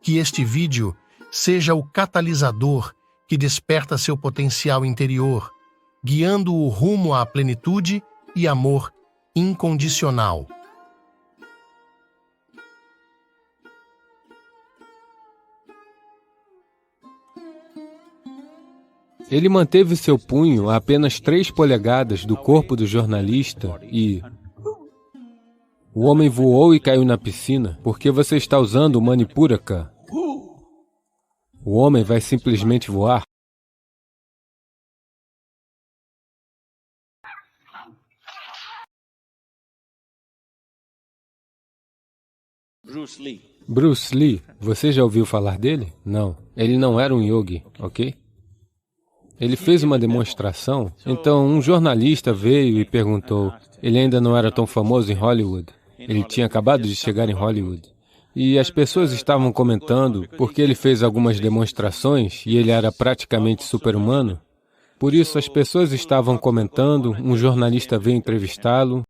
Que este vídeo seja o catalisador que desperta seu potencial interior, guiando-o rumo à plenitude e amor incondicional. Ele manteve seu punho a apenas 3 polegadas do corpo do jornalista e... O homem voou e caiu na piscina porque você está usando o Manipuraka. O homem vai simplesmente voar. Bruce Lee, você já ouviu falar dele? Não, ele não era um yogi, ok? Ele fez uma demonstração, então um jornalista veio e perguntou, ele ainda não era tão famoso em Hollywood, ele tinha acabado de chegar em Hollywood. E as pessoas estavam comentando porque ele fez algumas demonstrações e ele era praticamente super-humano. Por isso as pessoas estavam comentando, um jornalista veio entrevistá-lo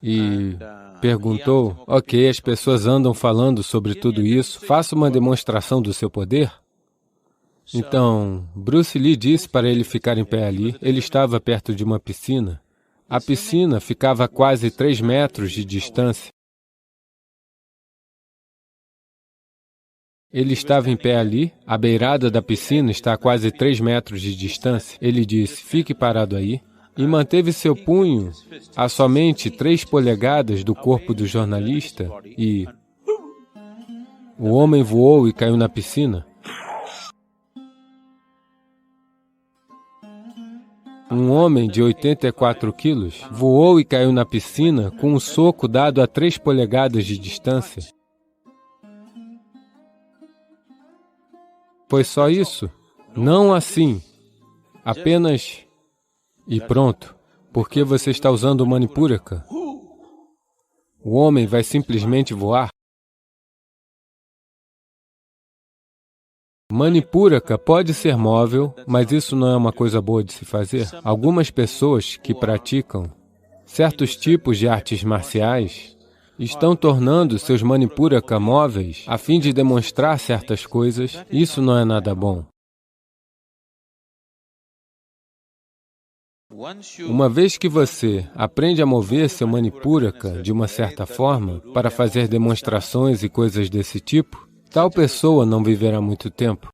e perguntou, ok, as pessoas andam falando sobre tudo isso, faça uma demonstração do seu poder. Então, Bruce Lee disse para ele ficar em pé ali, ele estava perto de uma piscina. A piscina ficava a quase 3 metros de distância. Ele estava em pé ali, a beirada da piscina está a quase 3 metros de distância. Ele disse, fique parado aí, e manteve seu punho a somente 3 polegadas do corpo do jornalista e... O homem voou e caiu na piscina. Um homem de 84 quilos voou e caiu na piscina com um soco dado a 3 polegadas de distância. Foi só isso? Não assim. Apenas... E pronto. Por que você está usando o Manipuraka? O homem vai simplesmente voar? Manipuraka pode ser móvel, mas isso não é uma coisa boa de se fazer. Algumas pessoas que praticam certos tipos de artes marciais estão tornando seus Manipuraka móveis a fim de demonstrar certas coisas. Isso não é nada bom. Uma vez que você aprende a mover seu Manipuraka de uma certa forma para fazer demonstrações e coisas desse tipo, tal pessoa não viverá muito tempo.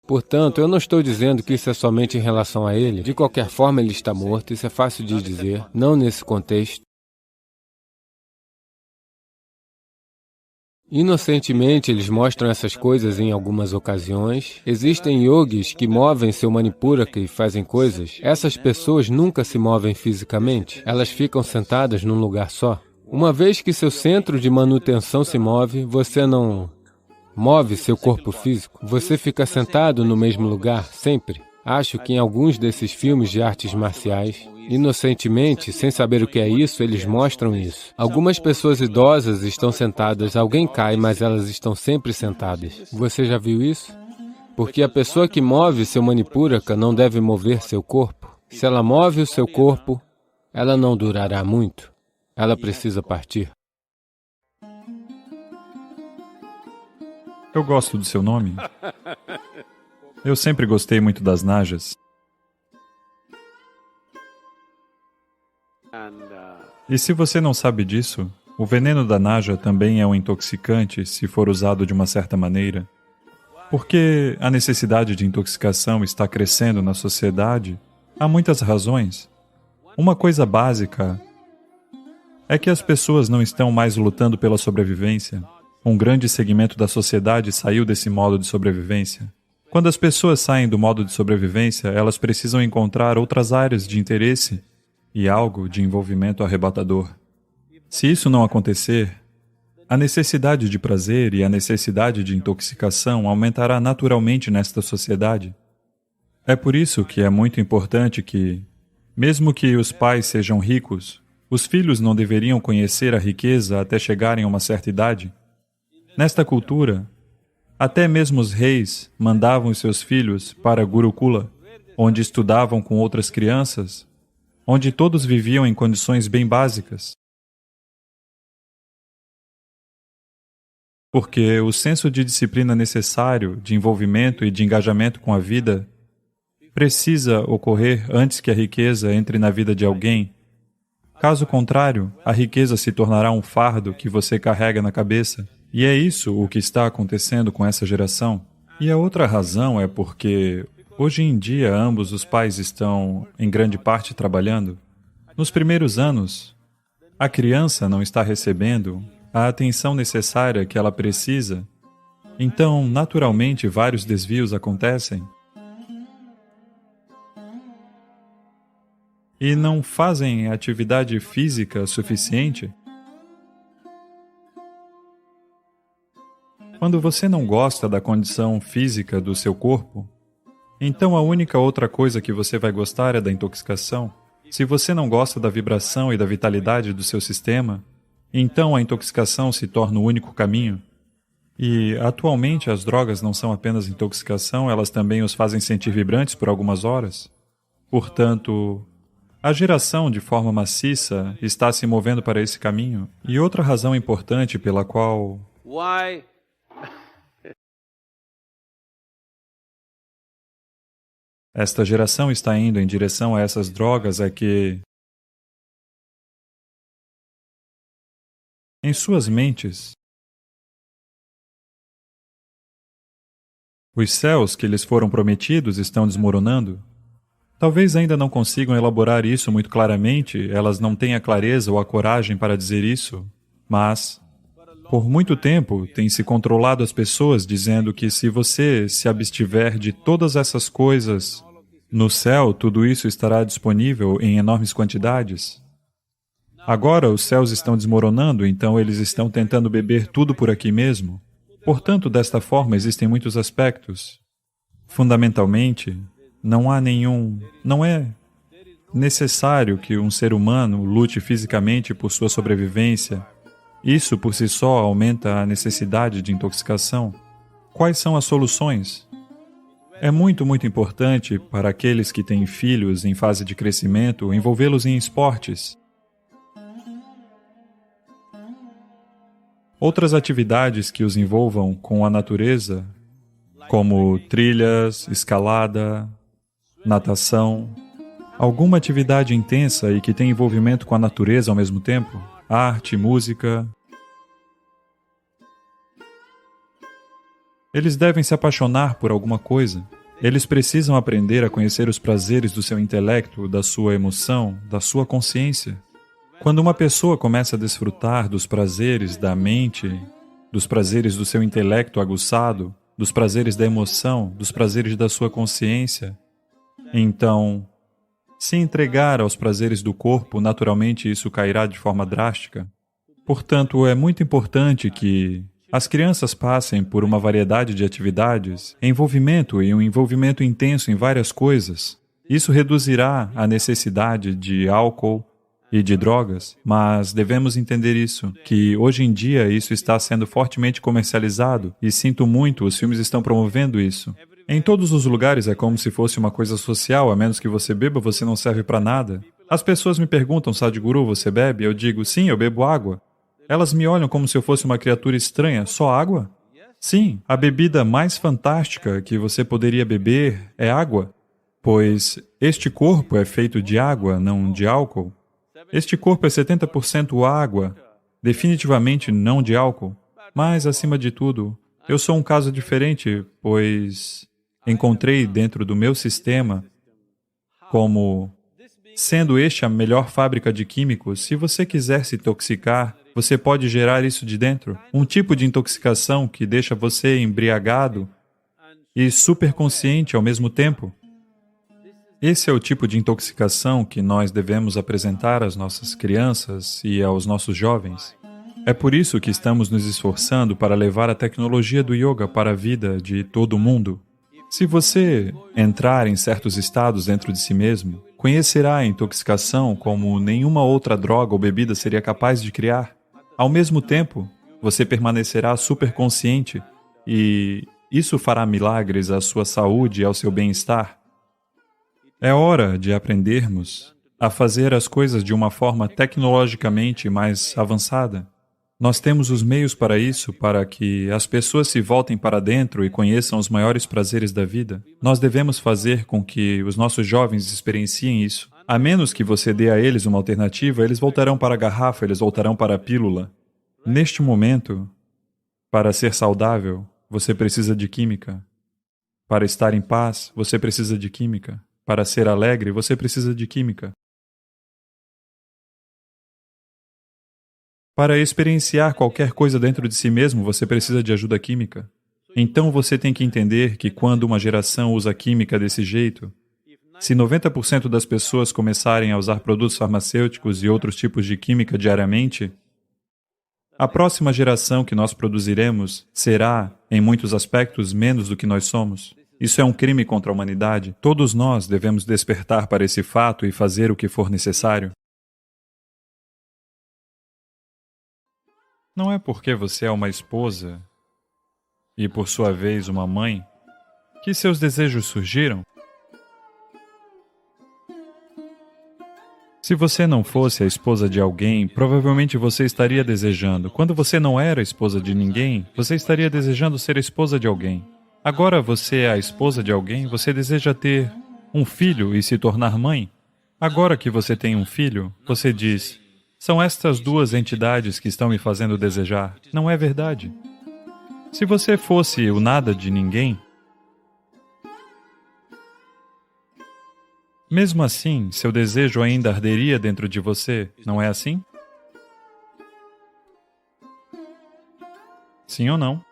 Portanto, eu não estou dizendo que isso é somente em relação a ele. De qualquer forma, ele está morto, isso é fácil de dizer, não nesse contexto. Inocentemente, eles mostram essas coisas em algumas ocasiões. Existem yogis que movem seu Manipuraka e fazem coisas. Essas pessoas nunca se movem fisicamente. Elas ficam sentadas num lugar só. Uma vez que seu centro de manutenção se move, você não move seu corpo físico. Você fica sentado no mesmo lugar, sempre. Acho que em alguns desses filmes de artes marciais, inocentemente, sem saber o que é isso, eles mostram isso. Algumas pessoas idosas estão sentadas, alguém cai, mas elas estão sempre sentadas. Você já viu isso? Porque a pessoa que move seu Manipuraka não deve mover seu corpo. Se ela move o seu corpo, ela não durará muito. Ela precisa partir. Eu gosto do seu nome. Eu sempre gostei muito das najas. E se você não sabe disso, o veneno da naja também é um intoxicante se for usado de uma certa maneira. Por que a necessidade de intoxicação está crescendo na sociedade? Há muitas razões. Uma coisa básica é que as pessoas não estão mais lutando pela sobrevivência. Um grande segmento da sociedade saiu desse modo de sobrevivência. Quando as pessoas saem do modo de sobrevivência, elas precisam encontrar outras áreas de interesse e algo de envolvimento arrebatador. Se isso não acontecer, a necessidade de prazer e a necessidade de intoxicação aumentará naturalmente nesta sociedade. É por isso que é muito importante que, mesmo que os pais sejam ricos, os filhos não deveriam conhecer a riqueza até chegarem a uma certa idade. Nesta cultura, até mesmo os reis mandavam seus filhos para Gurukula, onde estudavam com outras crianças, onde todos viviam em condições bem básicas. Porque o senso de disciplina necessário, de envolvimento e de engajamento com a vida, precisa ocorrer antes que a riqueza entre na vida de alguém. Caso contrário, a riqueza se tornará um fardo que você carrega na cabeça. E é isso o que está acontecendo com essa geração. E a outra razão é porque, hoje em dia, ambos os pais estão, em grande parte, trabalhando. Nos primeiros anos, a criança não está recebendo a atenção necessária que ela precisa. Então, naturalmente, vários desvios acontecem. E não fazem atividade física suficiente. Quando você não gosta da condição física do seu corpo, então a única outra coisa que você vai gostar é da intoxicação. Se você não gosta da vibração e da vitalidade do seu sistema, então a intoxicação se torna o único caminho. E, atualmente, as drogas não são apenas intoxicação, elas também os fazem sentir vibrantes por algumas horas. Portanto, a geração, de forma maciça, está se movendo para esse caminho. E outra razão importante pela qual esta geração está indo em direção a essas drogas é que, em suas mentes, os céus que lhes foram prometidos estão desmoronando. Talvez ainda não consigam elaborar isso muito claramente, elas não têm a clareza ou a coragem para dizer isso, mas, por muito tempo, tem se controlado as pessoas dizendo que se você se abstiver de todas essas coisas, no céu tudo isso estará disponível em enormes quantidades. Agora os céus estão desmoronando, então eles estão tentando beber tudo por aqui mesmo. Portanto, desta forma existem muitos aspectos. Fundamentalmente, não é necessário que um ser humano lute fisicamente por sua sobrevivência. Isso por si só aumenta a necessidade de intoxicação. Quais são as soluções? É muito importante para aqueles que têm filhos em fase de crescimento envolvê-los em esportes. Outras atividades que os envolvam com a natureza, como trilhas, escalada, natação, alguma atividade intensa e que tem envolvimento com a natureza ao mesmo tempo, arte, música. Eles devem se apaixonar por alguma coisa. Eles precisam aprender a conhecer os prazeres do seu intelecto, da sua emoção, da sua consciência. Quando uma pessoa começa a desfrutar dos prazeres da mente, dos prazeres do seu intelecto aguçado, dos prazeres da emoção, dos prazeres da sua consciência, então, se entregar aos prazeres do corpo, naturalmente isso cairá de forma drástica. Portanto, é muito importante que as crianças passem por uma variedade de atividades, envolvimento e um envolvimento intenso em várias coisas. Isso reduzirá a necessidade de álcool e de drogas, mas devemos entender isso, que hoje em dia isso está sendo fortemente comercializado e sinto muito, os filmes estão promovendo isso. Em todos os lugares é como se fosse uma coisa social, a menos que você beba, você não serve para nada. As pessoas me perguntam, Sadhguru, você bebe? Eu digo, sim, eu bebo água. Elas me olham como se eu fosse uma criatura estranha, só água? Sim, a bebida mais fantástica que você poderia beber é água, pois este corpo é feito de água, não de álcool. Este corpo é 70% água, definitivamente não de álcool. Mas, acima de tudo, eu sou um caso diferente, pois encontrei dentro do meu sistema como sendo este a melhor fábrica de químicos. Se você quiser se intoxicar, você pode gerar isso de dentro. Um tipo de intoxicação que deixa você embriagado e superconsciente ao mesmo tempo. Esse é o tipo de intoxicação que nós devemos apresentar às nossas crianças e aos nossos jovens. É por isso que estamos nos esforçando para levar a tecnologia do yoga para a vida de todo mundo. Se você entrar em certos estados dentro de si mesmo, conhecerá a intoxicação como nenhuma outra droga ou bebida seria capaz de criar. Ao mesmo tempo, você permanecerá superconsciente e isso fará milagres à sua saúde e ao seu bem-estar. É hora de aprendermos a fazer as coisas de uma forma tecnologicamente mais avançada. Nós temos os meios para isso, para que as pessoas se voltem para dentro e conheçam os maiores prazeres da vida. Nós devemos fazer com que os nossos jovens experienciem isso. A menos que você dê a eles uma alternativa, eles voltarão para a garrafa, eles voltarão para a pílula. Neste momento, para ser saudável, você precisa de química. Para estar em paz, você precisa de química. Para ser alegre, você precisa de química. Para experienciar qualquer coisa dentro de si mesmo, você precisa de ajuda química. Então você tem que entender que quando uma geração usa química desse jeito, se 90% das pessoas começarem a usar produtos farmacêuticos e outros tipos de química diariamente, a próxima geração que nós produziremos será, em muitos aspectos, menos do que nós somos. Isso é um crime contra a humanidade. Todos nós devemos despertar para esse fato e fazer o que for necessário. Não é porque você é uma esposa e, por sua vez, uma mãe, que seus desejos surgiram. Se você não fosse a esposa de alguém, provavelmente você estaria desejando. Quando você não era a esposa de ninguém, você estaria desejando ser a esposa de alguém. Agora você é a esposa de alguém, você deseja ter um filho e se tornar mãe. Agora que você tem um filho, você diz: são estas duas entidades que estão me fazendo desejar. Não é verdade. Se você fosse o nada de ninguém, mesmo assim, seu desejo ainda arderia dentro de você, não é assim? Sim ou não?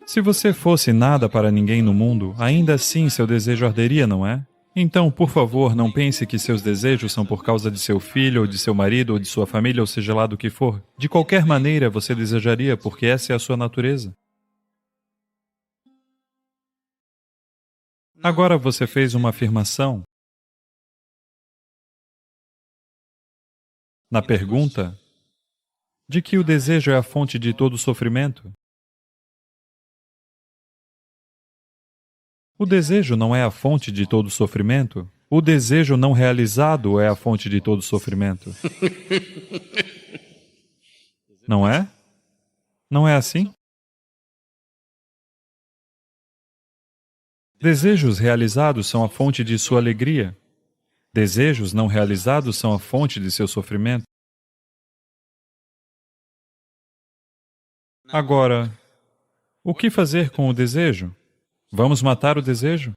Se você fosse nada para ninguém no mundo, ainda assim seu desejo arderia, não é? Então, por favor, não pense que seus desejos são por causa de seu filho, ou de seu marido, ou de sua família, ou seja lá do que for. De qualquer maneira, você desejaria, porque essa é a sua natureza. Agora você fez uma afirmação. Na pergunta, de que o desejo é a fonte de todo sofrimento. O desejo não é a fonte de todo sofrimento. O desejo não realizado é a fonte de todo sofrimento. Não é? Não é assim? Desejos realizados são a fonte de sua alegria. Desejos não realizados são a fonte de seu sofrimento. Agora, o que fazer com o desejo? Vamos matar o desejo?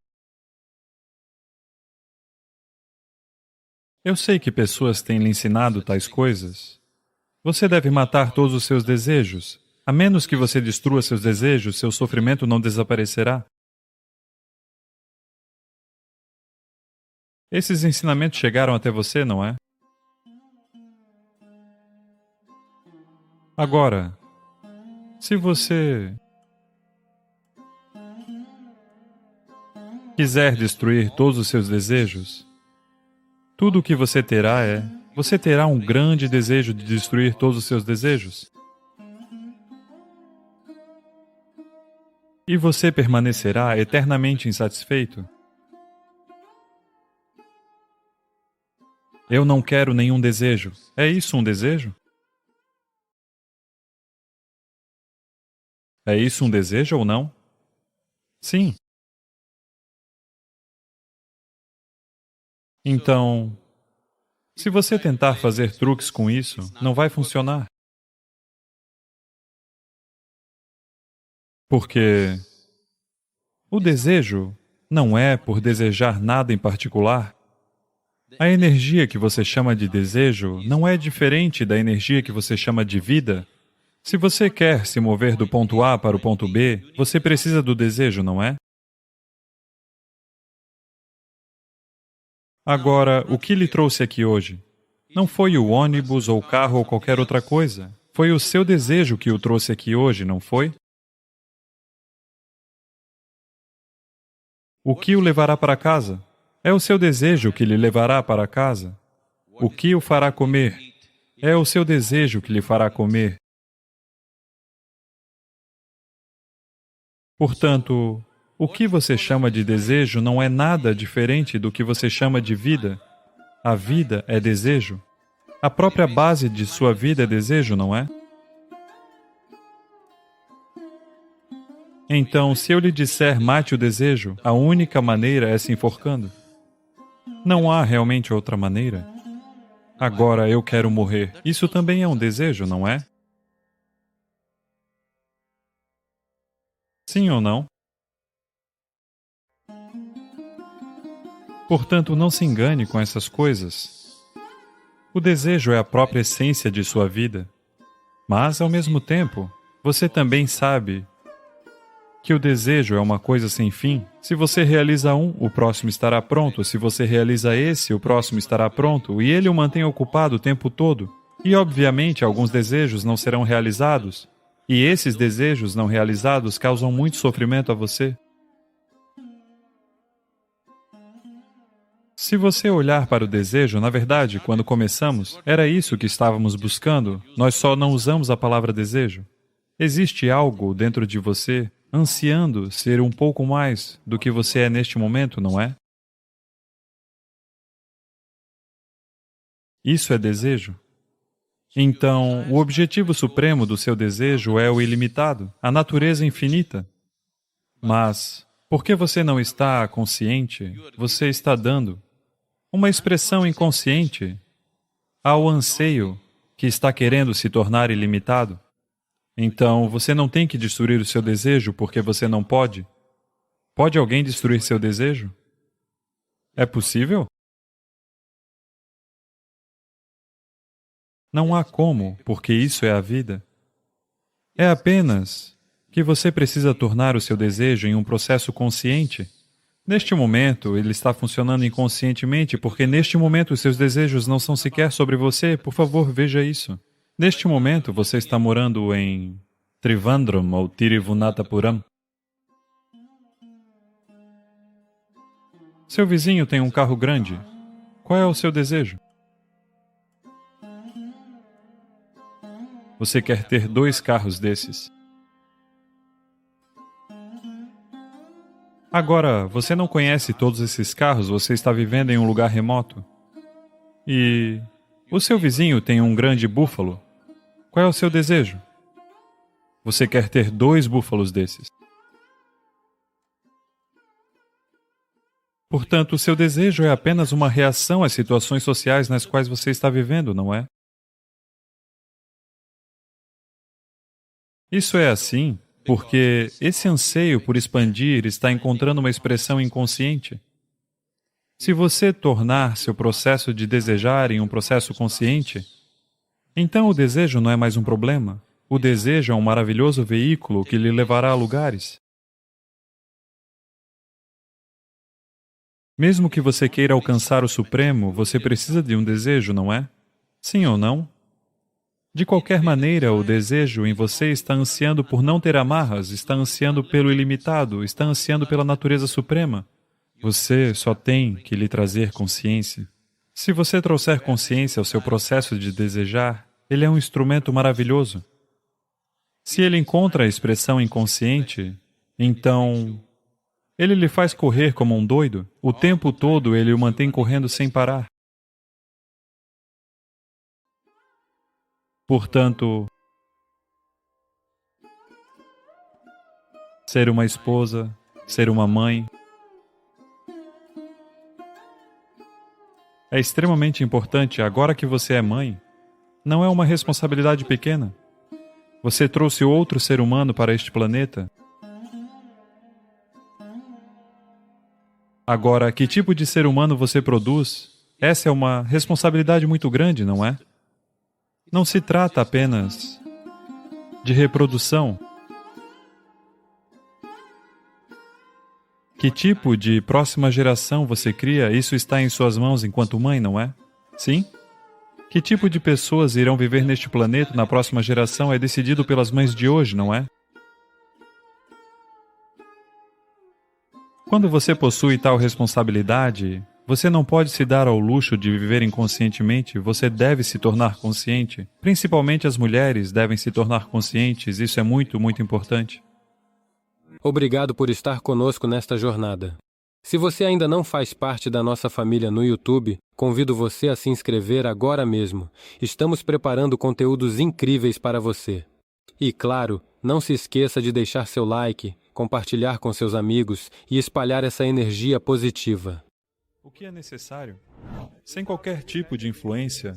Eu sei que pessoas têm lhe ensinado tais coisas. Você deve matar todos os seus desejos. A menos que você destrua seus desejos, seu sofrimento não desaparecerá. Esses ensinamentos chegaram até você, não é? Agora, se você quiser destruir todos os seus desejos, tudo o que você terá um grande desejo de destruir todos os seus desejos. E você permanecerá eternamente insatisfeito. Eu não quero nenhum desejo. É isso um desejo? É isso um desejo ou não? Sim. Então, se você tentar fazer truques com isso, não vai funcionar. Porque o desejo não é por desejar nada em particular. A energia que você chama de desejo não é diferente da energia que você chama de vida. Se você quer se mover do ponto A para o ponto B, você precisa do desejo, não é? Agora, o que lhe trouxe aqui hoje? Não foi o ônibus ou o carro ou qualquer outra coisa. Foi o seu desejo que o trouxe aqui hoje, não foi? O que o levará para casa? É o seu desejo que lhe levará para casa. O que o fará comer? É o seu desejo que lhe fará comer. Portanto, O que você chama de desejo não é nada diferente do que você chama de vida. A vida é desejo. A própria base de sua vida é desejo, não é? Então, se eu lhe disser mate o desejo, a única maneira é se enforcando. Não há realmente outra maneira. Agora eu quero morrer. Isso também é um desejo, não é? Sim ou não? Portanto, não se engane com essas coisas. O desejo é a própria essência de sua vida. Mas, ao mesmo tempo, você também sabe que o desejo é uma coisa sem fim. Se você realiza um, o próximo estará pronto. Se você realiza esse, o próximo estará pronto. E ele o mantém ocupado o tempo todo. E, obviamente, alguns desejos não serão realizados. E esses desejos não realizados causam muito sofrimento a você. Se você olhar para o desejo, na verdade, quando começamos, era isso que estávamos buscando. Nós só não usamos a palavra desejo. Existe algo dentro de você ansiando ser um pouco mais do que você é neste momento, não é? Isso é desejo? Então, o objetivo supremo do seu desejo é o ilimitado, a natureza infinita. Mas, porque você não está consciente, você está dando uma expressão inconsciente ao anseio que está querendo se tornar ilimitado. Então, você não tem que destruir o seu desejo porque você não pode. Pode alguém destruir seu desejo? É possível? Não há como, porque isso é a vida. É apenas que você precisa tornar o seu desejo em um processo consciente. Neste momento, ele está funcionando inconscientemente porque neste momento os seus desejos não são sequer sobre você. Por favor, veja isso. Neste momento, você está morando em Trivandrum ou Tiruvunanthapuram. Seu vizinho tem um carro grande. Qual é o seu desejo? Você quer ter 2 carros desses. Agora, você não conhece todos esses carros, você está vivendo em um lugar remoto. E o seu vizinho tem um grande búfalo. Qual é o seu desejo? Você quer ter 2 búfalos desses. Portanto, o seu desejo é apenas uma reação às situações sociais nas quais você está vivendo, não é? Isso é assim porque esse anseio por expandir está encontrando uma expressão inconsciente. Se você tornar seu processo de desejar em um processo consciente, então o desejo não é mais um problema. O desejo é um maravilhoso veículo que lhe levará a lugares. Mesmo que você queira alcançar o Supremo, você precisa de um desejo, não é? Sim ou não? De qualquer maneira, o desejo em você está ansiando por não ter amarras, está ansiando pelo ilimitado, está ansiando pela natureza suprema. Você só tem que lhe trazer consciência. Se você trouxer consciência ao seu processo de desejar, ele é um instrumento maravilhoso. Se ele encontra a expressão inconsciente, então ele lhe faz correr como um doido. O tempo todo ele o mantém correndo sem parar. Portanto, ser uma esposa, ser uma mãe, é extremamente importante. Agora que você é mãe, não é uma responsabilidade pequena. Você trouxe outro ser humano para este planeta. Agora, que tipo de ser humano você produz? Essa é uma responsabilidade muito grande, não é? Não se trata apenas de reprodução. Que tipo de próxima geração você cria? Isso está em suas mãos enquanto mãe, não é? Sim? Que tipo de pessoas irão viver neste planeta na próxima geração é decidido pelas mães de hoje, não é? Quando você possui tal responsabilidade, você não pode se dar ao luxo de viver inconscientemente, você deve se tornar consciente. Principalmente as mulheres devem se tornar conscientes, isso é muito, muito importante. Obrigado por estar conosco nesta jornada. Se você ainda não faz parte da nossa família no YouTube, convido você a se inscrever agora mesmo. Estamos preparando conteúdos incríveis para você. E, claro, não se esqueça de deixar seu like, compartilhar com seus amigos e espalhar essa energia positiva. O que é necessário? Sem qualquer tipo de influência,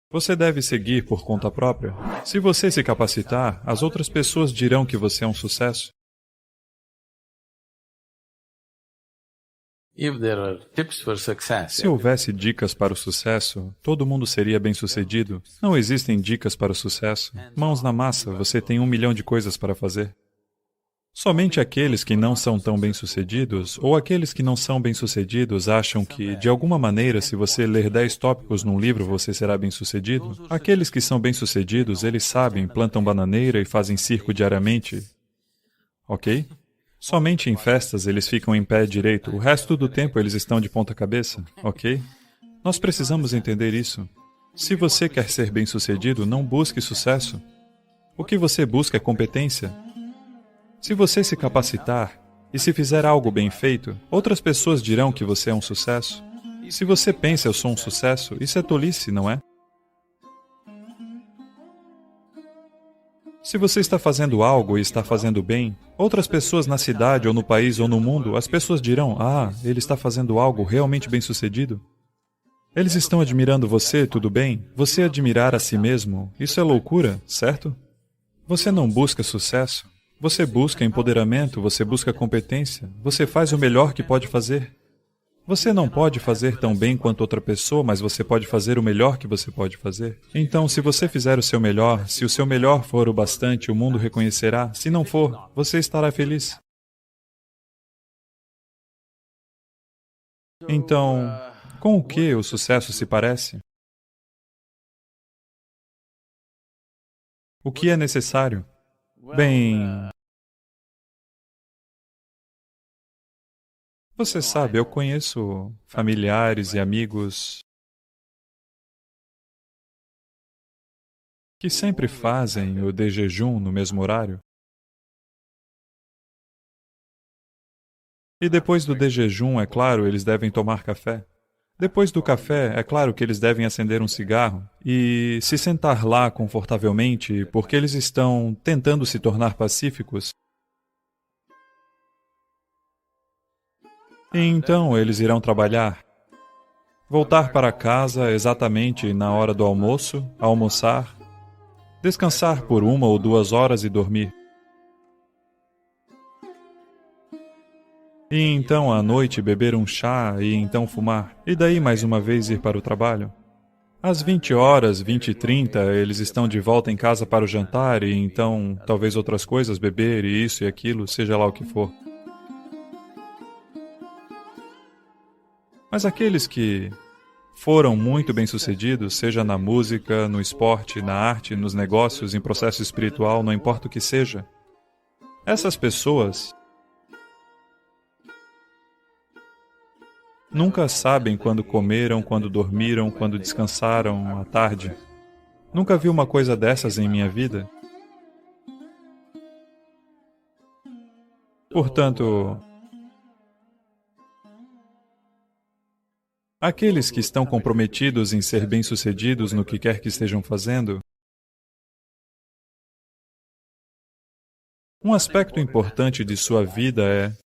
você deve seguir por conta própria. Se você se capacitar, as outras pessoas dirão que você é um sucesso. Se houvesse dicas para o sucesso, todo mundo seria bem-sucedido. Não existem dicas para o sucesso. Mãos na massa, você tem 1 milhão de coisas para fazer. Somente aqueles que não são tão bem-sucedidos, ou aqueles que não são bem-sucedidos, acham que, de alguma maneira, se você ler 10 tópicos num livro, você será bem-sucedido. Aqueles que são bem-sucedidos, eles sabem, plantam bananeira e fazem circo diariamente. Ok? Somente em festas eles ficam em pé direito, o resto do tempo eles estão de ponta cabeça, ok? Nós precisamos entender isso. Se você quer ser bem-sucedido, não busque sucesso. O que você busca é competência. Se você se capacitar e se fizer algo bem feito, outras pessoas dirão que você é um sucesso. Se você pensa, eu sou um sucesso, isso é tolice, não é? Se você está fazendo algo e está fazendo bem, outras pessoas na cidade ou no país ou no mundo, as pessoas dirão, ele está fazendo algo realmente bem-sucedido. Eles estão admirando você, tudo bem? Você admirar a si mesmo, isso é loucura, certo? Você não busca sucesso, você busca empoderamento, você busca competência, você faz o melhor que pode fazer. Você não pode fazer tão bem quanto outra pessoa, mas você pode fazer o melhor que você pode fazer. Então, se você fizer o seu melhor, se o seu melhor for o bastante, o mundo reconhecerá. Se não for, você estará feliz. Então, com o que o sucesso se parece? O que é necessário? Bem, você sabe, eu conheço familiares e amigos que sempre fazem o de jejum no mesmo horário. E depois do de jejum, é claro, eles devem tomar café. Depois do café, é claro que eles devem acender um cigarro e se sentar lá confortavelmente, porque eles estão tentando se tornar pacíficos. E então eles irão trabalhar, voltar para casa exatamente na hora do almoço, almoçar, descansar por 1 ou 2 horas e dormir. E então à noite beber um chá e então fumar, e daí mais uma vez ir para o trabalho. Às 20 horas, 20h30, eles estão de volta em casa para o jantar e então talvez outras coisas, beber e isso e aquilo, seja lá o que for. Mas aqueles que foram muito bem-sucedidos, seja na música, no esporte, na arte, nos negócios, em processo espiritual, não importa o que seja, essas pessoas nunca sabem quando comeram, quando dormiram, quando descansaram à tarde. Nunca vi uma coisa dessas em minha vida. Portanto, aqueles que estão comprometidos em ser bem-sucedidos no que quer que estejam fazendo, um aspecto importante de sua vida é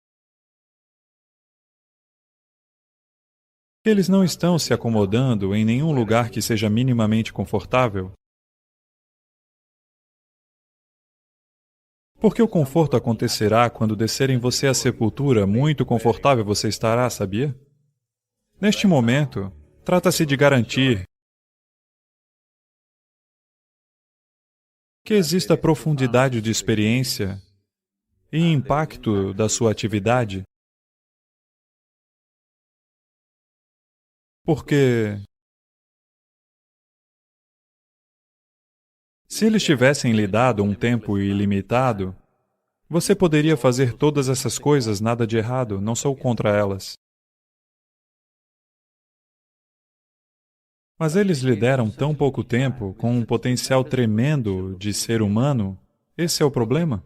que eles não estão se acomodando em nenhum lugar que seja minimamente confortável. Porque o conforto acontecerá quando descerem você à sepultura, muito confortável você estará, sabia? Neste momento, trata-se de garantir que exista profundidade de experiência e impacto da sua atividade. Porque se eles tivessem lhe dado um tempo ilimitado, você poderia fazer todas essas coisas, nada de errado, não sou contra elas. Mas eles lhe deram tão pouco tempo, com um potencial tremendo de ser humano. Esse é o problema?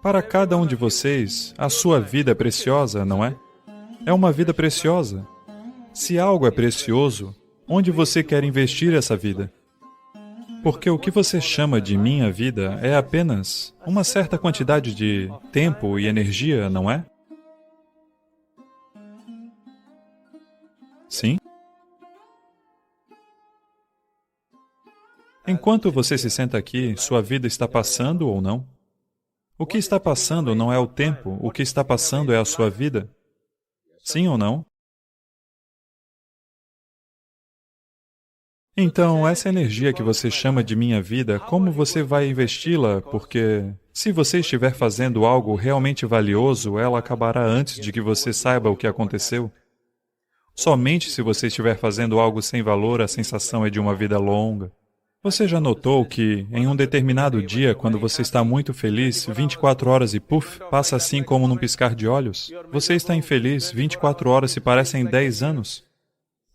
Para cada um de vocês, a sua vida é preciosa, não é? É uma vida preciosa. Se algo é precioso, onde você quer investir essa vida? Porque o que você chama de minha vida é apenas uma certa quantidade de tempo e energia, não é? Sim? Enquanto você se senta aqui, sua vida está passando ou não? O que está passando não é o tempo, o que está passando é a sua vida. Sim ou não? Então, essa energia que você chama de minha vida, como você vai investi-la? Porque se você estiver fazendo algo realmente valioso, ela acabará antes de que você saiba o que aconteceu. Somente se você estiver fazendo algo sem valor, a sensação é de uma vida longa. Você já notou que, em um determinado dia, quando você está muito feliz, 24 horas e puf, passa assim como num piscar de olhos? Você está infeliz, 24 horas se parecem 10 anos.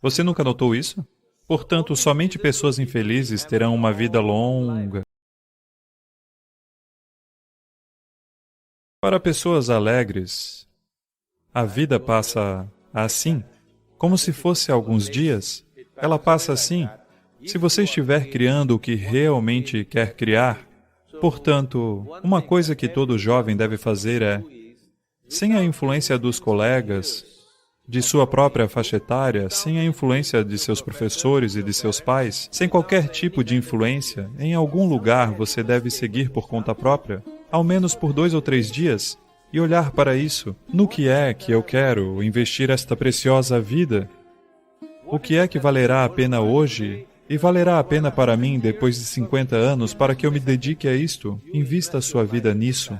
Você nunca notou isso? Portanto, somente pessoas infelizes terão uma vida longa. Para pessoas alegres, a vida passa assim, como se fosse alguns dias. Ela passa assim. Se você estiver criando o que realmente quer criar, portanto, uma coisa que todo jovem deve fazer é, sem a influência dos colegas, de sua própria faixa etária, sem a influência de seus professores e de seus pais, sem qualquer tipo de influência, em algum lugar você deve seguir por conta própria, ao menos por 2 ou 3 dias, e olhar para isso. No que é que eu quero investir esta preciosa vida? O que é que valerá a pena hoje e valerá a pena para mim depois de 50 anos para que eu me dedique a isto? Invista a sua vida nisso.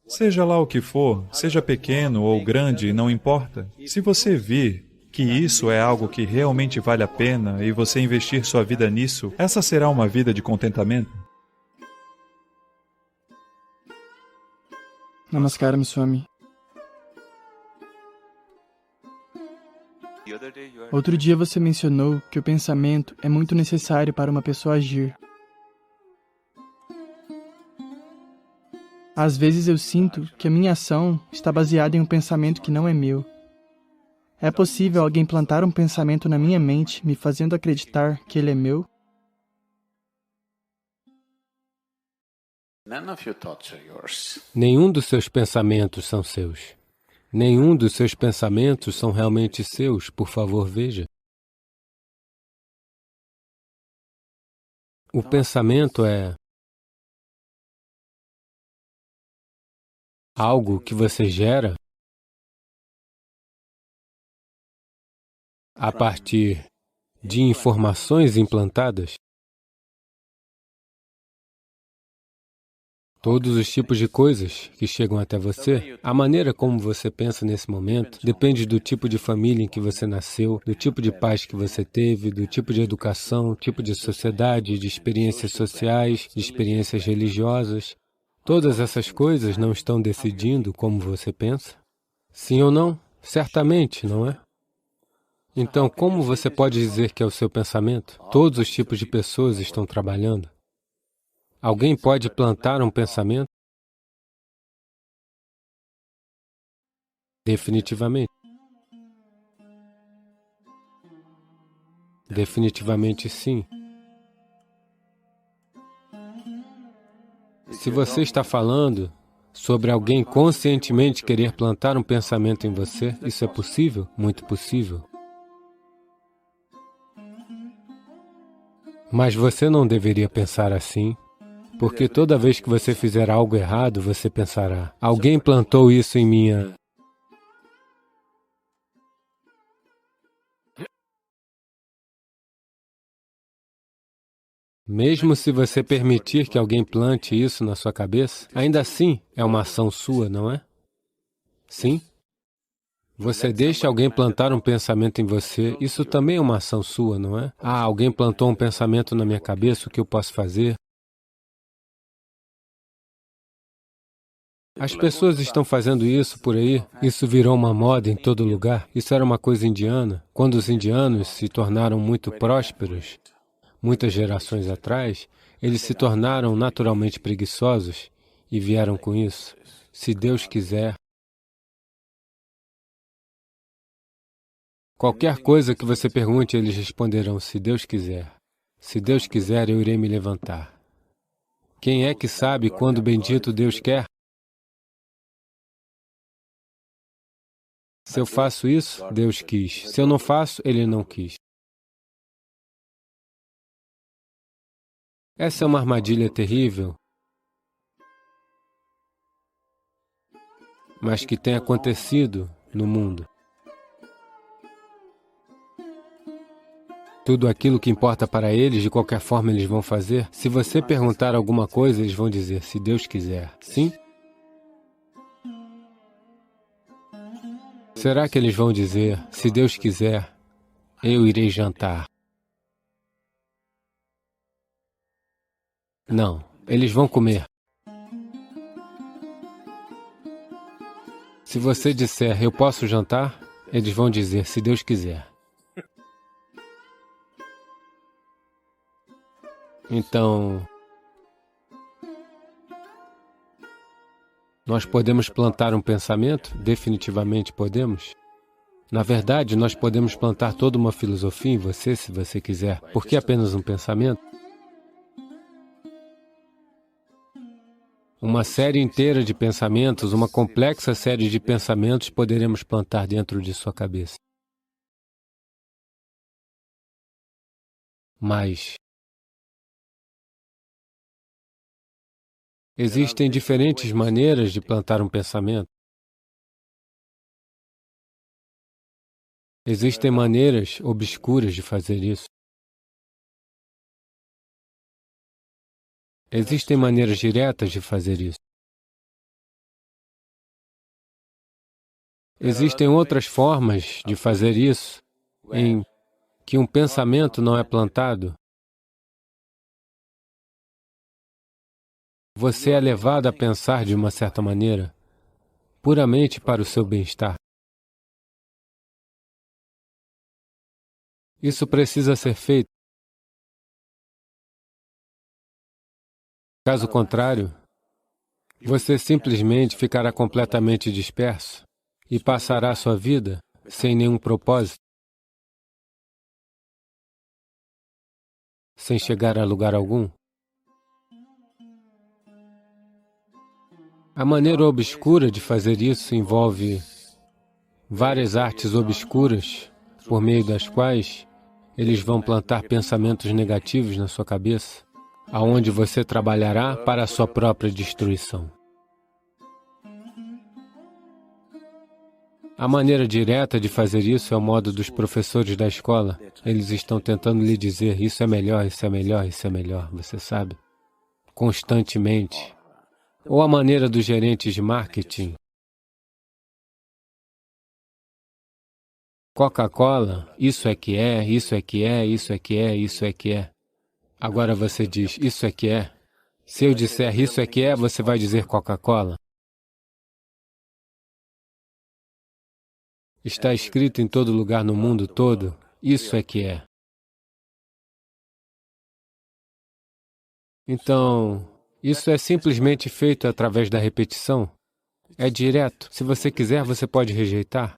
Seja lá o que for, seja pequeno ou grande, não importa. Se você vir que isso é algo que realmente vale a pena e você investir sua vida nisso, essa será uma vida de contentamento. Namaskaram, Swami. Outro dia você mencionou que o pensamento é muito necessário para uma pessoa agir. Às vezes eu sinto que a minha ação está baseada em um pensamento que não é meu. É possível alguém plantar um pensamento na minha mente, me fazendo acreditar que ele é meu? Nenhum dos seus pensamentos são seus. Nenhum dos seus pensamentos são realmente seus, por favor, veja. O pensamento é algo que você gera a partir de informações implantadas. Todos os tipos de coisas que chegam até você, a maneira como você pensa nesse momento, depende do tipo de família em que você nasceu, do tipo de pais que você teve, do tipo de educação, tipo de sociedade, de experiências sociais, de experiências religiosas. Todas essas coisas não estão decidindo como você pensa? Sim ou não? Certamente, não é? Então, como você pode dizer que é o seu pensamento? Todos os tipos de pessoas estão trabalhando. Alguém pode plantar um pensamento? Definitivamente. Definitivamente sim. Se você está falando sobre alguém conscientemente querer plantar um pensamento em você, isso é possível? Muito possível. Mas você não deveria pensar assim. Porque toda vez que você fizer algo errado, você pensará, alguém plantou isso em minha... Mesmo se você permitir que alguém plante isso na sua cabeça, ainda assim é uma ação sua, não é? Sim? Você deixa alguém plantar um pensamento em você, isso também é uma ação sua, não é? Ah, alguém plantou um pensamento na minha cabeça, o que eu posso fazer? As pessoas estão fazendo isso por aí. Isso virou uma moda em todo lugar. Isso era uma coisa indiana. Quando os indianos se tornaram muito prósperos, muitas gerações atrás, eles se tornaram naturalmente preguiçosos e vieram com isso. Se Deus quiser. Qualquer coisa que você pergunte, eles responderão, se Deus quiser. Se Deus quiser, eu irei me levantar. Quem é que sabe quando bendito Deus quer? Se eu faço isso, Deus quis. Se eu não faço, Ele não quis. Essa é uma armadilha terrível, mas que tem acontecido no mundo. Tudo aquilo que importa para eles, de qualquer forma eles vão fazer. Se você perguntar alguma coisa, eles vão dizer, se Deus quiser. Sim? Será que eles vão dizer, se Deus quiser, eu irei jantar? Não, eles vão comer. Se você disser, eu posso jantar, eles vão dizer, se Deus quiser. Então, nós podemos plantar um pensamento? Definitivamente podemos. Na verdade, nós podemos plantar toda uma filosofia em você, se você quiser. Por que apenas um pensamento? Uma série inteira de pensamentos, uma complexa série de pensamentos poderemos plantar dentro de sua cabeça. Mas existem diferentes maneiras de plantar um pensamento. Existem maneiras obscuras de fazer isso. Existem maneiras diretas de fazer isso. Existem outras formas de fazer isso em que um pensamento não é plantado. Você é levado a pensar de uma certa maneira, puramente para o seu bem-estar. Isso precisa ser feito. Caso contrário, você simplesmente ficará completamente disperso e passará a sua vida sem nenhum propósito, sem chegar a lugar algum. A maneira obscura de fazer isso envolve várias artes obscuras, por meio das quais eles vão plantar pensamentos negativos na sua cabeça, aonde você trabalhará para a sua própria destruição. A maneira direta de fazer isso é o modo dos professores da escola. Eles estão tentando lhe dizer, isso é melhor, isso é melhor, isso é melhor, você sabe? Constantemente. Ou a maneira dos gerentes de marketing. Coca-Cola, isso é que é, isso é que é, isso é que é, isso é que é. Agora você diz, isso é que é. Se eu disser isso é que é, você vai dizer Coca-Cola. Está escrito em todo lugar no mundo todo, isso é que é. Então, isso é simplesmente feito através da repetição. É direto. Se você quiser, você pode rejeitar.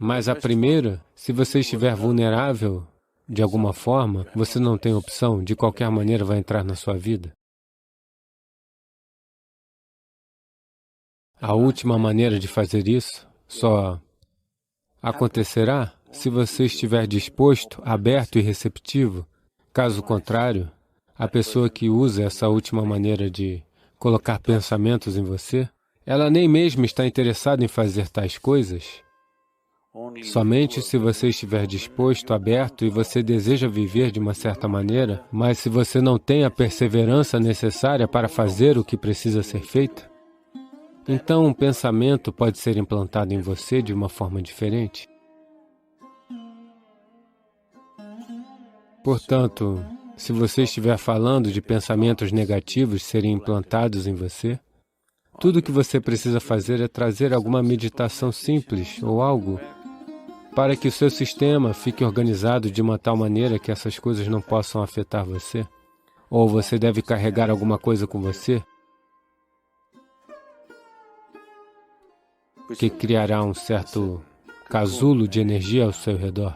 Mas a primeira, se você estiver vulnerável, de alguma forma, você não tem opção, de qualquer maneira vai entrar na sua vida. A última maneira de fazer isso só acontecerá se você estiver disposto, aberto e receptivo. Caso contrário, a pessoa que usa essa última maneira de colocar pensamentos em você, ela nem mesmo está interessada em fazer tais coisas. Somente se você estiver disposto, aberto e você deseja viver de uma certa maneira, mas se você não tem a perseverança necessária para fazer o que precisa ser feito, então um pensamento pode ser implantado em você de uma forma diferente. Portanto, Se você estiver falando de pensamentos negativos serem implantados em você, tudo o que você precisa fazer é trazer alguma meditação simples ou algo para que o seu sistema fique organizado de uma tal maneira que essas coisas não possam afetar você. Ou você deve carregar alguma coisa com você que criará um certo casulo de energia ao seu redor,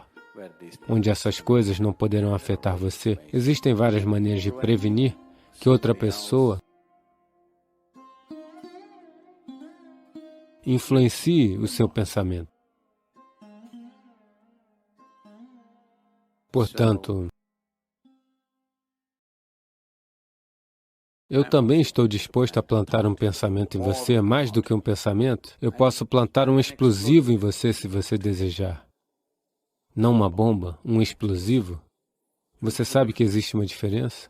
onde essas coisas não poderão afetar você. Existem várias maneiras de prevenir que outra pessoa influencie o seu pensamento. Portanto, eu também estou disposto a plantar um pensamento em você, mais do que um pensamento. Eu posso plantar um explosivo em você se você desejar. Não uma bomba, um explosivo. Você sabe que existe uma diferença?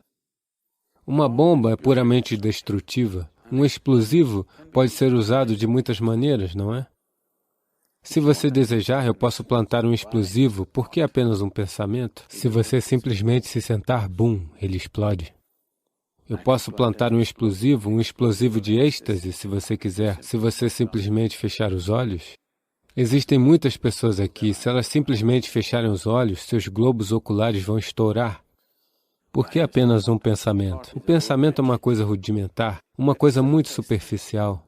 Uma bomba é puramente destrutiva. Um explosivo pode ser usado de muitas maneiras, não é? Se você desejar, eu posso plantar um explosivo. Por que apenas um pensamento? Se você simplesmente se sentar, bum, ele explode. Eu posso plantar um explosivo de êxtase, se você quiser. Se você simplesmente fechar os olhos. Existem muitas pessoas aqui, se elas simplesmente fecharem os olhos, seus globos oculares vão estourar. Por que apenas um pensamento? O pensamento é uma coisa rudimentar, uma coisa muito superficial.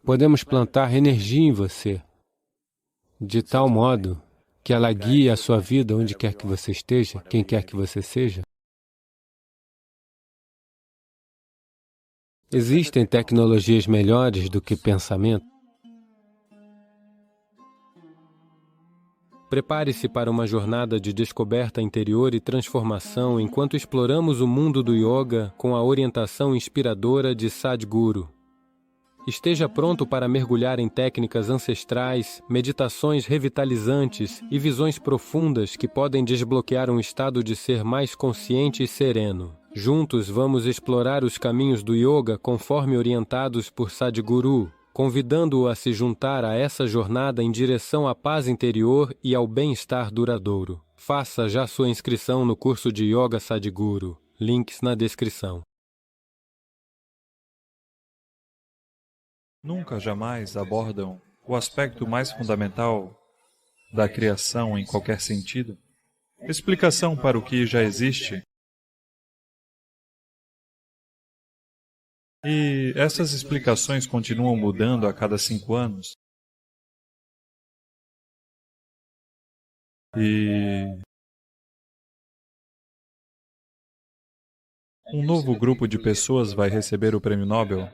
Podemos plantar energia em você, de tal modo que ela guie a sua vida onde quer que você esteja, quem quer que você seja. Existem tecnologias melhores do que pensamento. Prepare-se para uma jornada de descoberta interior e transformação enquanto exploramos o mundo do yoga com a orientação inspiradora de Sadhguru. Esteja pronto para mergulhar em técnicas ancestrais, meditações revitalizantes e visões profundas que podem desbloquear um estado de ser mais consciente e sereno. Juntos vamos explorar os caminhos do yoga conforme orientados por Sadhguru, convidando-o a se juntar a essa jornada em direção à paz interior e ao bem-estar duradouro. Faça já sua inscrição no curso de Yoga Sadhguru. Links na descrição. Nunca, jamais abordam o aspecto mais fundamental da criação em qualquer sentido. Explicação para o que já existe. E essas explicações continuam mudando a cada 5 anos. E um novo grupo de pessoas vai receber o Prêmio Nobel.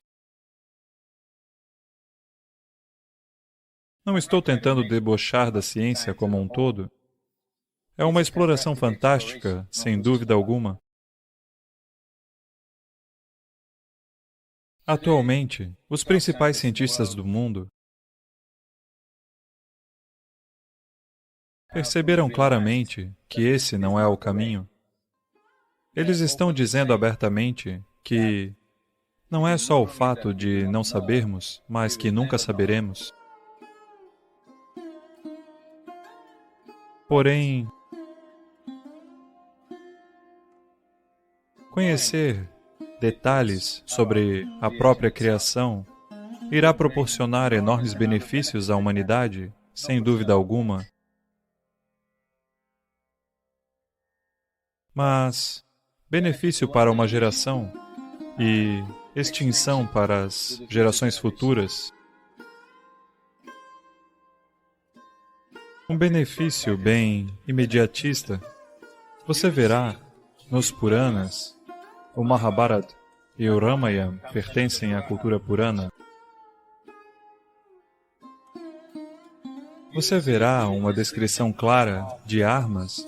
Não estou tentando debochar da ciência como um todo. É uma exploração fantástica, sem dúvida alguma. Atualmente, os principais cientistas do mundo perceberam claramente que esse não é o caminho. Eles estão dizendo abertamente que não é só o fato de não sabermos, mas que nunca saberemos. Porém, conhecer detalhes sobre a própria criação irá proporcionar enormes benefícios à humanidade, sem dúvida alguma. Mas benefício para uma geração e extinção para as gerações futuras. Um benefício bem imediatista. Você verá nos Puranas. O Mahabharata e o Ramayana pertencem à cultura Purana. Você verá uma descrição clara de armas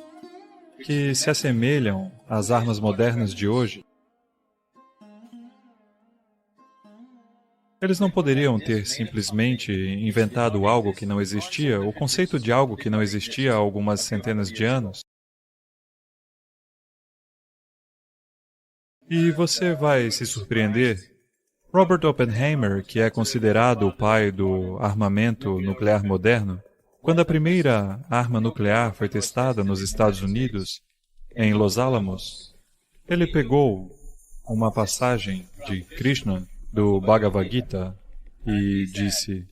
que se assemelham às armas modernas de hoje. Eles não poderiam ter simplesmente inventado algo que não existia, o conceito de algo que não existia há algumas centenas de anos. E você vai se surpreender. Robert Oppenheimer, que é considerado o pai do armamento nuclear moderno, quando a primeira arma nuclear foi testada nos Estados Unidos, em Los Alamos, ele pegou uma passagem de Krishna, do Bhagavad Gita, e disse...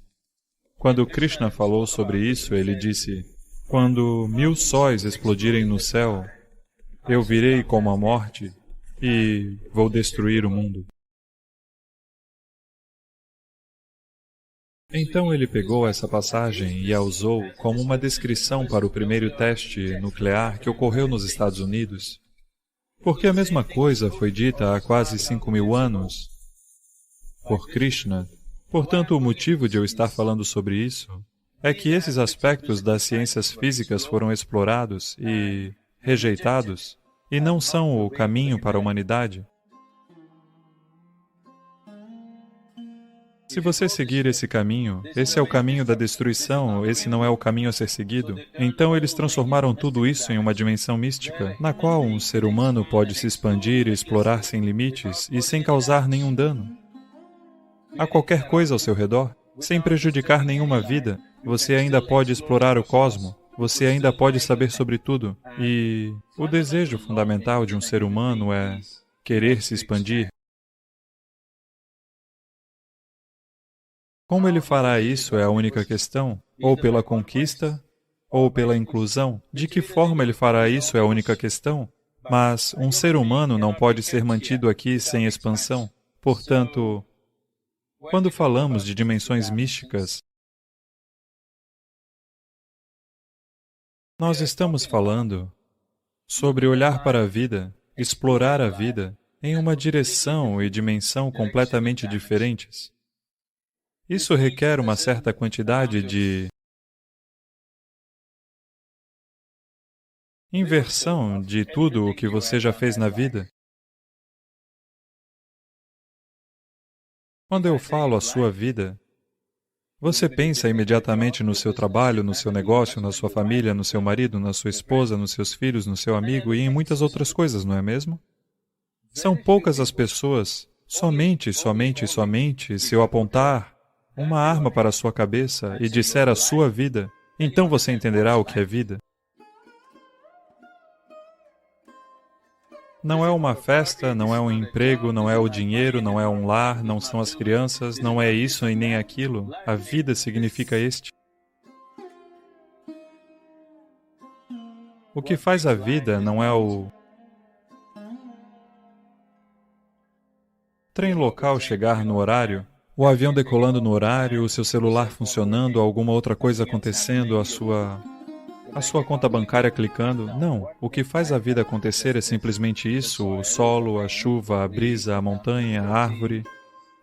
Quando Krishna falou sobre isso, ele disse, quando 1000 sóis explodirem no céu, eu virei como a morte e vou destruir o mundo. Então ele pegou essa passagem e a usou como uma descrição para o primeiro teste nuclear que ocorreu nos Estados Unidos. Porque a mesma coisa foi dita há quase 5.000 anos por Krishna. Portanto, o motivo de eu estar falando sobre isso é que esses aspectos das ciências físicas foram explorados e rejeitados e não são o caminho para a humanidade. Se você seguir esse caminho, esse é o caminho da destruição, esse não é o caminho a ser seguido. Então eles transformaram tudo isso em uma dimensão mística, na qual um ser humano pode se expandir e explorar sem limites e sem causar nenhum dano. Há qualquer coisa ao seu redor, sem prejudicar nenhuma vida, você ainda pode explorar o cosmo, você ainda pode saber sobre tudo. E o desejo fundamental de um ser humano é querer se expandir. Como ele fará isso é a única questão, ou pela conquista, ou pela inclusão. De que forma ele fará isso é a única questão, mas um ser humano não pode ser mantido aqui sem expansão. Portanto, quando falamos de dimensões místicas, nós estamos falando sobre olhar para a vida, explorar a vida em uma direção e dimensão completamente diferentes. Isso requer uma certa quantidade de inversão de tudo o que você já fez na vida. Quando eu falo a sua vida, você pensa imediatamente no seu trabalho, no seu negócio, na sua família, no seu marido, na sua esposa, nos seus filhos, no seu amigo e em muitas outras coisas, não é mesmo? São poucas as pessoas, somente se eu apontar uma arma para a sua cabeça e disser a sua vida, então você entenderá o que é vida. Não é uma festa, não é um emprego, não é o dinheiro, não é um lar, não são as crianças, não é isso e nem aquilo. A vida significa este. O que faz a vida não é o trem local chegar no horário, o avião decolando no horário, o seu celular funcionando, alguma outra coisa acontecendo, a sua conta bancária clicando. Não, o que faz a vida acontecer é simplesmente isso, o solo, a chuva, a brisa, a montanha, a árvore.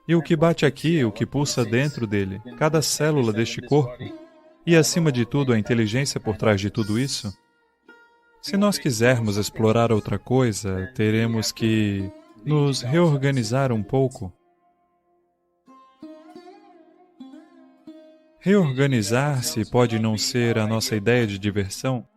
E o que bate aqui, o que pulsa dentro dele, cada célula deste corpo. E acima de tudo, a inteligência por trás de tudo isso. Se nós quisermos explorar outra coisa, teremos que nos reorganizar um pouco. Reorganizar-se pode não ser a nossa ideia de diversão,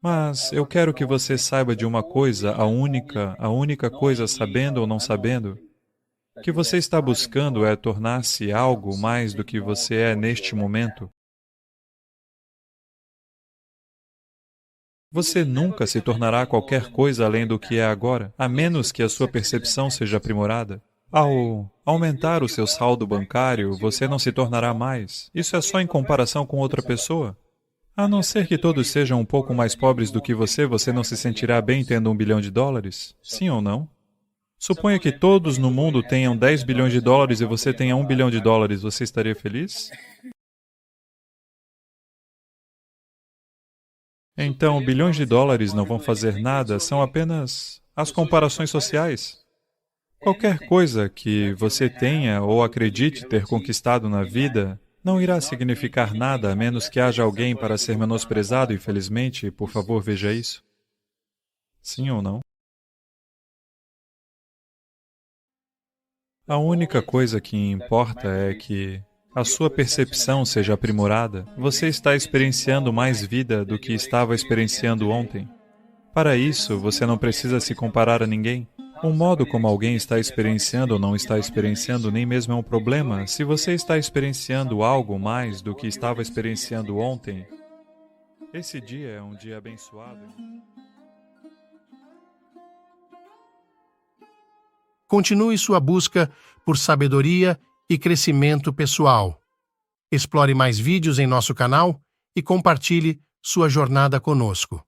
mas eu quero que você saiba de uma coisa, a única coisa, sabendo ou não sabendo, que você está buscando é tornar-se algo mais do que você é neste momento. Você nunca se tornará qualquer coisa além do que é agora, a menos que a sua percepção seja aprimorada. Ao aumentar o seu saldo bancário, você não se tornará mais. Isso é só em comparação com outra pessoa. A não ser que todos sejam um pouco mais pobres do que você não se sentirá bem tendo $1 bilhão? Sim ou não? Suponha que todos no mundo tenham $10 bilhões e você tenha $1 bilhão, você estaria feliz? Então, bilhões de dólares não vão fazer nada, são apenas as comparações sociais. Qualquer coisa que você tenha ou acredite ter conquistado na vida não irá significar nada a menos que haja alguém para ser menosprezado, infelizmente. Por favor, veja isso. Sim ou não? A única coisa que importa é que a sua percepção seja aprimorada. Você está experienciando mais vida do que estava experienciando ontem. Para isso, você não precisa se comparar a ninguém. O modo como alguém está experienciando ou não está experienciando nem mesmo é um problema. Se você está experienciando algo mais do que estava experienciando ontem, Esse dia é um dia abençoado. Continue sua busca por sabedoria e crescimento pessoal. Explore mais vídeos em nosso canal e compartilhe sua jornada conosco.